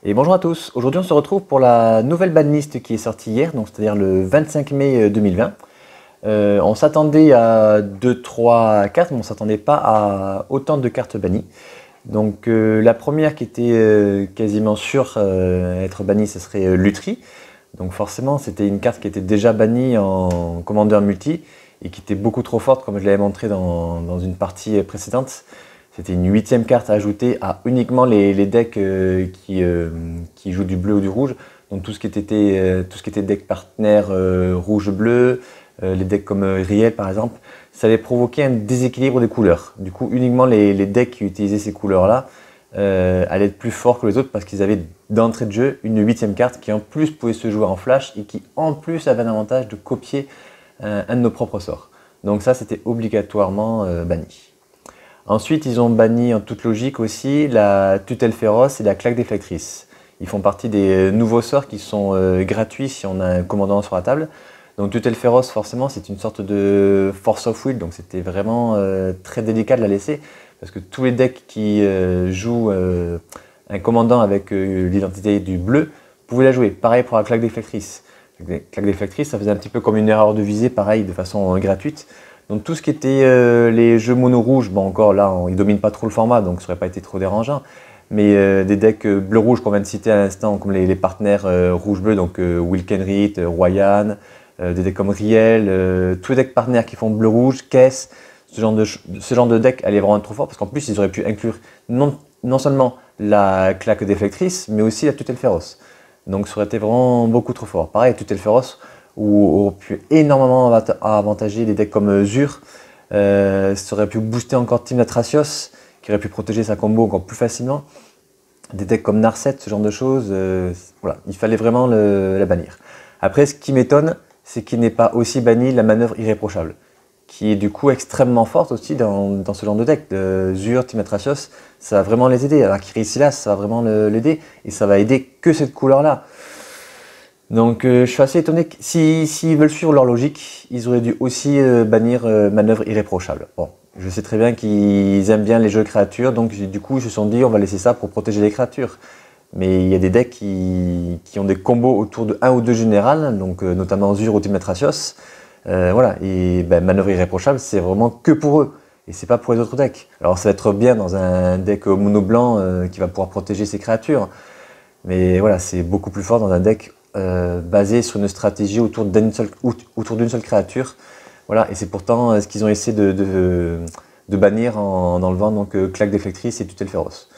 Et bonjour à tous, aujourd'hui on se retrouve pour la nouvelle banlist qui est sortie hier, donc c'est-à-dire le 25 mai 2020. On s'attendait à 2, 3 cartes, mais on ne s'attendait pas à autant de cartes bannies. Donc la première qui était quasiment sûre être bannie, ce serait Lutri. Donc forcément c'était une carte qui était déjà bannie en commandeur multi et qui était beaucoup trop forte comme je l'avais montré dans une partie précédente. C'était une 8e carte à ajouter à uniquement les decks qui jouent du bleu ou du rouge. Donc tout ce qui était deck partenaire rouge-bleu, les decks comme Riel par exemple, ça allait provoquer un déséquilibre des couleurs. Du coup, uniquement les decks qui utilisaient ces couleurs-là allaient être plus forts que les autres parce qu'ils avaient d'entrée de jeu une 8e carte qui en plus pouvait se jouer en flash et qui en plus avait un avantage de copier un de nos propres sorts. Donc ça, c'était obligatoirement banni. Ensuite, ils ont banni en toute logique aussi la tutelle féroce et la claque déflectrice. Ils font partie des nouveaux sorts qui sont gratuits si on a un commandant sur la table. Donc tutelle féroce, forcément, c'est une sorte de force of will, donc c'était vraiment très délicat de la laisser, parce que tous les decks qui jouent un commandant avec l'identité du bleu pouvaient la jouer. Pareil pour la claque déflectrice. La claque déflectrice, ça faisait un petit peu comme une erreur de visée, pareil, de façon gratuite. Donc tout ce qui était les jeux mono rouge, bon encore là, ils dominent pas trop le format, donc ça aurait pas été trop dérangeant. Mais des decks bleu-rouge qu'on vient de citer à l'instant, comme les partenaires rouge-bleu, donc Wilkenrit, Royan, des decks comme Riel, tous les decks partenaires qui font bleu-rouge, Caisse, ce genre de deck allait vraiment être trop fort, parce qu'en plus ils auraient pu inclure non seulement la claque déflectrice, mais aussi la tutelle féroce. Donc ça aurait été vraiment beaucoup trop fort. Pareil, tutelle féroce, où aurait pu énormément avantager des decks comme Zur. Ça aurait pu booster encore Team Latracios, qui aurait pu protéger sa combo encore plus facilement. Des decks comme Narset, ce genre de choses, voilà, il fallait vraiment la bannir. Après, ce qui m'étonne, c'est qu'il n'ait pas aussi banni la manœuvre irréprochable, qui est du coup extrêmement forte aussi dans ce genre de deck. Zur, Team Latracios, ça va vraiment les aider. Alors Kirisilas, ça va vraiment l'aider, et ça va aider que cette couleur-là. Donc je suis assez étonné que s'ils veulent suivre leur logique, ils auraient dû aussi bannir manœuvre irréprochable. Bon, je sais très bien qu'ils aiment bien les jeux créatures, donc du coup ils se sont dit on va laisser ça pour protéger les créatures. Mais il y a des decks qui ont des combos autour de 1 ou 2 générales, donc notamment Zur ou Team Latracios. Voilà, et manœuvre irréprochable c'est vraiment que pour eux, et c'est pas pour les autres decks. Alors ça va être bien dans un deck mono blanc qui va pouvoir protéger ses créatures, mais voilà, c'est beaucoup plus fort dans un deck basé sur une stratégie autour d'une seule créature. Voilà, et c'est pourtant ce qu'ils ont essayé de bannir en enlevant donc, claque déflectrice et tutelle féroce.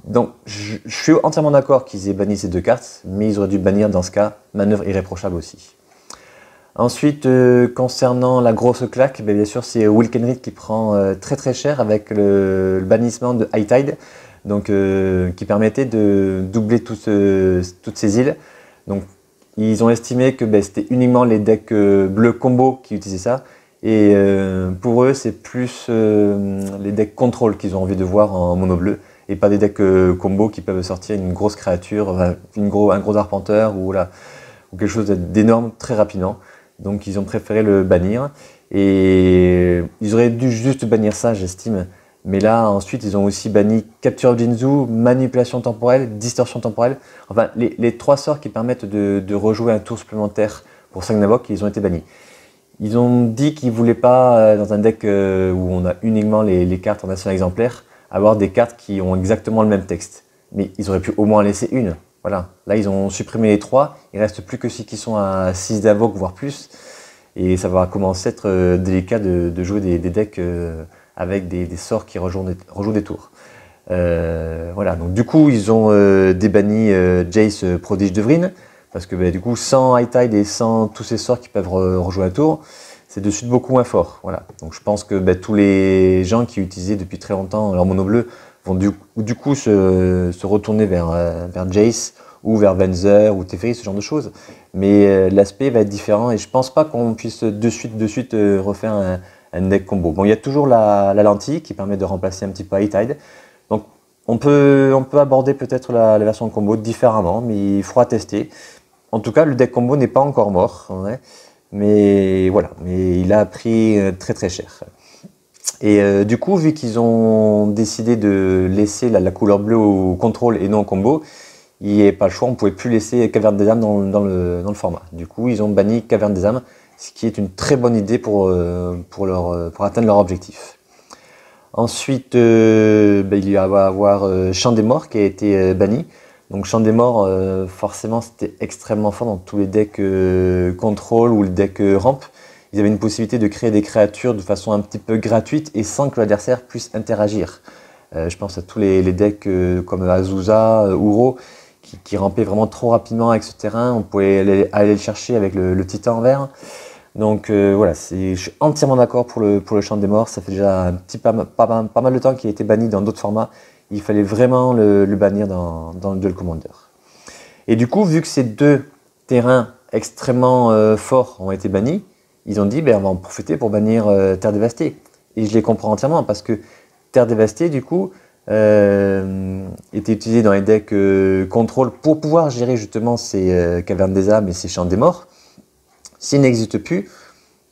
Donc je suis entièrement d'accord qu'ils aient banni ces deux cartes, mais ils auraient dû bannir dans ce cas manœuvre irréprochable aussi. Ensuite, concernant la grosse claque, bien sûr c'est Wilkenrit qui prend très très cher avec le bannissement de High Tide, donc, qui permettait de doubler toutes ces îles. Donc ils ont estimé que c'était uniquement les decks bleus combo qui utilisaient ça, et pour eux c'est plus les decks contrôle qu'ils ont envie de voir en mono bleu, et pas des decks combo qui peuvent sortir une grosse créature, un gros arpenteur ou quelque chose d'énorme très rapidement. Donc ils ont préféré le bannir, et ils auraient dû juste bannir ça, j'estime. Mais là, ensuite, ils ont aussi banni Capture of Jinzu, Manipulation temporelle, Distorsion temporelle. Enfin, les 3 sorts qui permettent de rejouer un tour supplémentaire pour 5 Nabok, ils ont été bannis. Ils ont dit qu'ils ne voulaient pas, dans un deck où on a uniquement les cartes en un seul exemplaire, avoir des cartes qui ont exactement le même texte. Mais ils auraient pu au moins en laisser une. Voilà. Là, ils ont supprimé les 3. Il ne reste plus que ceux qui sont à 6 d'invoque, voire plus. Et ça va commencer à être délicat de jouer des decks avec des sorts qui rejouent des tours. Voilà, donc du coup ils ont débanni Jace Prodige de Vryn, parce que du coup sans High Tide et sans tous ces sorts qui peuvent rejouer un tour, c'est de suite beaucoup moins fort. Voilà. Donc je pense que tous les gens qui utilisaient depuis très longtemps leur mono bleu vont du coup se retourner vers Jace ou vers Venzer ou Teferi, ce genre de choses. Mais l'aspect va être différent, et je pense pas qu'on puisse de suite refaire un deck combo. Bon, il y a toujours la lentille qui permet de remplacer un petit peu High Tide. Donc on peut aborder peut-être la version combo différemment, mais il faudra tester. En tout cas, le deck combo n'est pas encore mort, ouais, mais voilà, mais il a pris très très cher. Et du coup, vu qu'ils ont décidé de laisser la couleur bleue au contrôle et non au combo, il n'y avait pas le choix, on ne pouvait plus laisser Caverne des âmes dans le format. Du coup, ils ont banni Caverne des âmes, ce qui est une très bonne idée pour atteindre leur objectif. Ensuite, il va y avoir Chant des Morts qui a été banni. Donc Chant des Morts, forcément, c'était extrêmement fort dans tous les decks contrôle ou le deck ramp. Ils avaient une possibilité de créer des créatures de façon un petit peu gratuite et sans que l'adversaire puisse interagir. Je pense à tous les decks comme Azusa, Uro, qui rampaient vraiment trop rapidement avec ce terrain. On pouvait aller le chercher avec le Titan en vert. Donc voilà, je suis entièrement d'accord pour le Chant des Morts. Ça fait déjà pas mal de temps qu'il a été banni dans d'autres formats. Il fallait vraiment le bannir dans le Duel Commander. Et du coup, vu que ces deux terrains extrêmement forts ont été bannis, ils ont dit on va en profiter pour bannir Terre Dévastée. Et je les comprends entièrement parce que Terre Dévastée, du coup, était utilisée dans les decks contrôle pour pouvoir gérer justement ces Cavernes des âmes et ces Chants des Morts. S'il n'existe plus,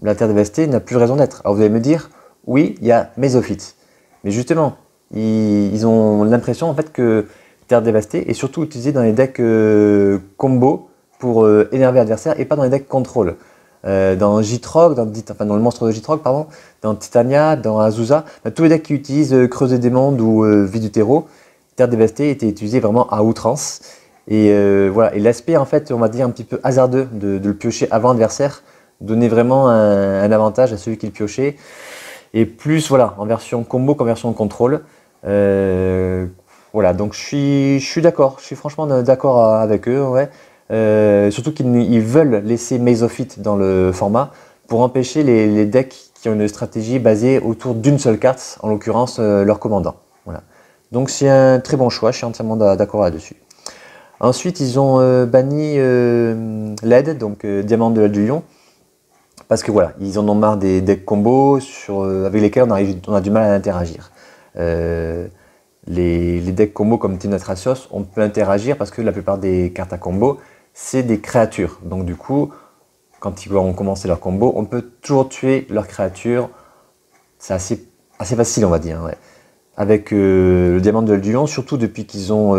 la Terre Dévastée n'a plus raison d'être. Alors vous allez me dire, oui, il y a Mésophyte. Mais justement, ils ont l'impression en fait que Terre Dévastée est surtout utilisée dans les decks combo pour énerver l'adversaire et pas dans les decks contrôle. Dans Gitrog, dans le monstre de Gitrog, pardon, dans Titania, dans Azusa, tous les decks qui utilisent Creuser des mondes ou Vie du terreau, Terre Dévastée était utilisée vraiment à outrance. Et voilà, et l'aspect en fait, on va dire un petit peu hasardeux de le piocher avant l'adversaire donnait vraiment un avantage à celui qui le piochait. Et plus voilà, en version combo qu'en version contrôle. Voilà, donc je suis d'accord, je suis franchement d'accord avec eux, ouais. Surtout qu'ils veulent laisser Mésophyte dans le format pour empêcher les decks qui ont une stratégie basée autour d'une seule carte, en l'occurrence leur commandant. Voilà. Donc c'est un très bon choix, je suis entièrement d'accord là-dessus. Ensuite, ils ont banni LED, donc Diamant de l'Œil du Lion, parce que voilà, ils en ont marre des decks combos avec lesquels on a du mal à interagir. Les decks combos comme Team Natracios, on peut interagir parce que la plupart des cartes à combo, c'est des créatures. Donc du coup, quand ils vont commencer leur combo, on peut toujours tuer leurs créatures. C'est assez facile, on va dire. Ouais. Avec le Diamant de l'Œil du Lion, surtout depuis qu'ils ont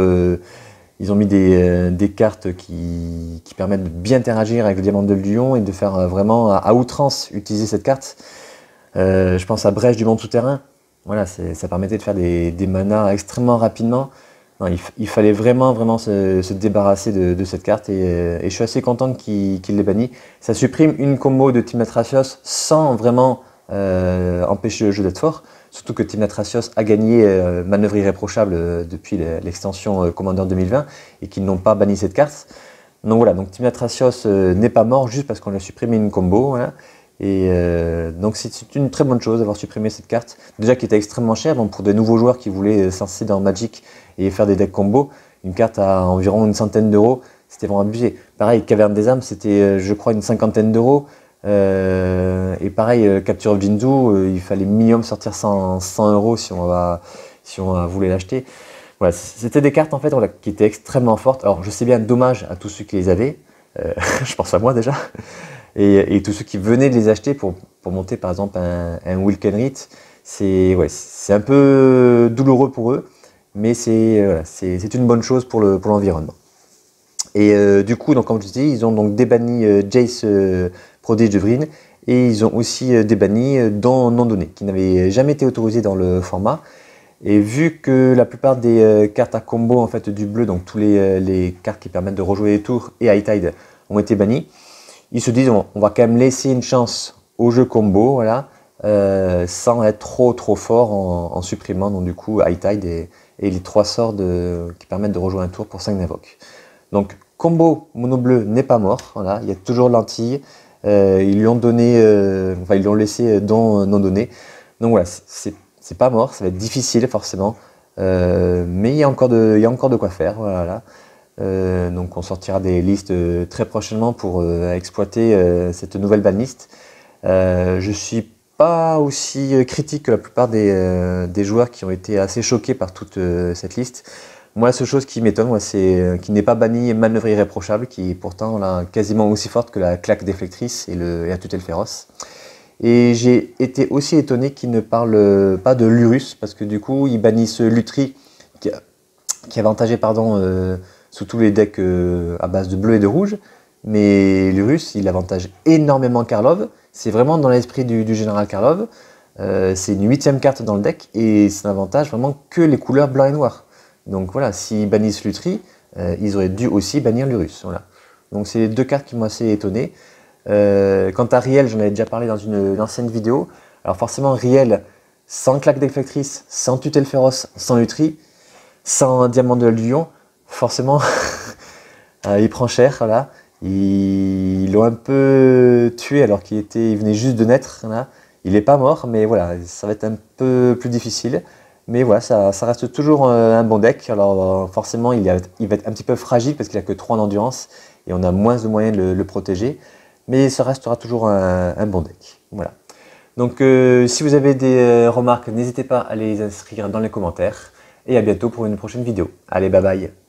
mis des cartes qui permettent de bien interagir avec le Diamant de Lion et de faire vraiment à outrance utiliser cette carte. Je pense à Brèche du Monde Souterrain. Voilà, ça permettait de faire des manas extrêmement rapidement. Non, il fallait vraiment se débarrasser de cette carte et je suis assez content qu'il l'ait banni. Ça supprime une combo de Team Natracios sans vraiment empêcher le jeu d'être fort. Surtout que Team Natracios a gagné manœuvre irréprochable depuis l'extension Commander 2020 et qu'ils n'ont pas banni cette carte. Donc voilà, donc Team Natracios n'est pas mort juste parce qu'on a supprimé une combo. Voilà. Et donc c'est une très bonne chose d'avoir supprimé cette carte. Déjà qui était extrêmement chère, donc pour des nouveaux joueurs qui voulaient s'inscrire dans Magic et faire des decks combo, une carte à environ une centaine d'euros, c'était vraiment abusé. Pareil, Caverne des âmes, c'était je crois une cinquantaine d'euros. Et pareil, Capture of Jinzu, il fallait minimum sortir 100 euros si on voulait l'acheter. Voilà, c'était des cartes en fait voilà, qui étaient extrêmement fortes. Alors je sais bien, dommage à tous ceux qui les avaient, je pense à moi déjà, et tous ceux qui venaient de les acheter pour monter par exemple un Wilkenrit, c'est un peu douloureux pour eux, mais c'est une bonne chose pour l'environnement. Et du coup, donc, comme je dis, ils ont donc débanni Jace Prodige de Vryn et ils ont aussi débanni dans non donné, qui n'avait jamais été autorisé dans le format. Et vu que la plupart des cartes à combo en fait, du bleu, donc tous les cartes qui permettent de rejouer les tours et High Tide ont été bannis, ils se disent on va quand même laisser une chance au jeu combo, voilà, sans être trop fort en supprimant donc, du coup High Tide et les 3 sorts qui permettent de rejouer un tour pour 5 d'invoque. Donc combo mono bleu n'est pas mort, voilà, il y a toujours l'antille, ils lui ont donné, ils lui ont laissé non donné. Donc voilà, c'est pas mort, ça va être difficile forcément, mais il y a encore de quoi faire, voilà. Donc on sortira des listes très prochainement pour exploiter cette nouvelle banlist. Je suis pas aussi critique que la plupart des joueurs qui ont été assez choqués par toute cette liste. Moi, la seule chose qui m'étonne, c'est qu'il n'ait pas banni Manœuvre irréprochable, qui est pourtant là, quasiment aussi forte que la claque déflectrice et la tutelle féroce. Et j'ai été aussi étonné qu'il ne parle pas de Lurus, parce que du coup, ils bannissent Lutri, qui avantageait surtout les decks à base de bleu et de rouge. Mais Lurrus, il avantage énormément Karlov. C'est vraiment dans l'esprit du général Karlov. C'est une 8e carte dans le deck et ça n'avantage vraiment que les couleurs blanc et noir. Donc voilà, s'ils bannissent Lutri, ils auraient dû aussi bannir Lurrus. Voilà. Donc c'est les deux cartes qui m'ont assez étonné. Quant à Riel, j'en avais déjà parlé dans une ancienne vidéo. Alors forcément, Riel, sans claque déflectrice, sans tutelle féroce, sans Lutri, sans diamant de Lion, forcément, il prend cher. Voilà. Ils l'ont un peu tué alors qu'il venait juste de naître. Voilà. Il n'est pas mort, mais voilà, ça va être un peu plus difficile. Mais voilà, ça reste toujours un bon deck. Alors forcément, il va être un petit peu fragile parce qu'il n'a que 3 en endurance et on a moins de moyens de le protéger. Mais ça restera toujours un bon deck. Voilà. Donc si vous avez des remarques, n'hésitez pas à les inscrire dans les commentaires. Et à bientôt pour une prochaine vidéo. Allez, bye bye.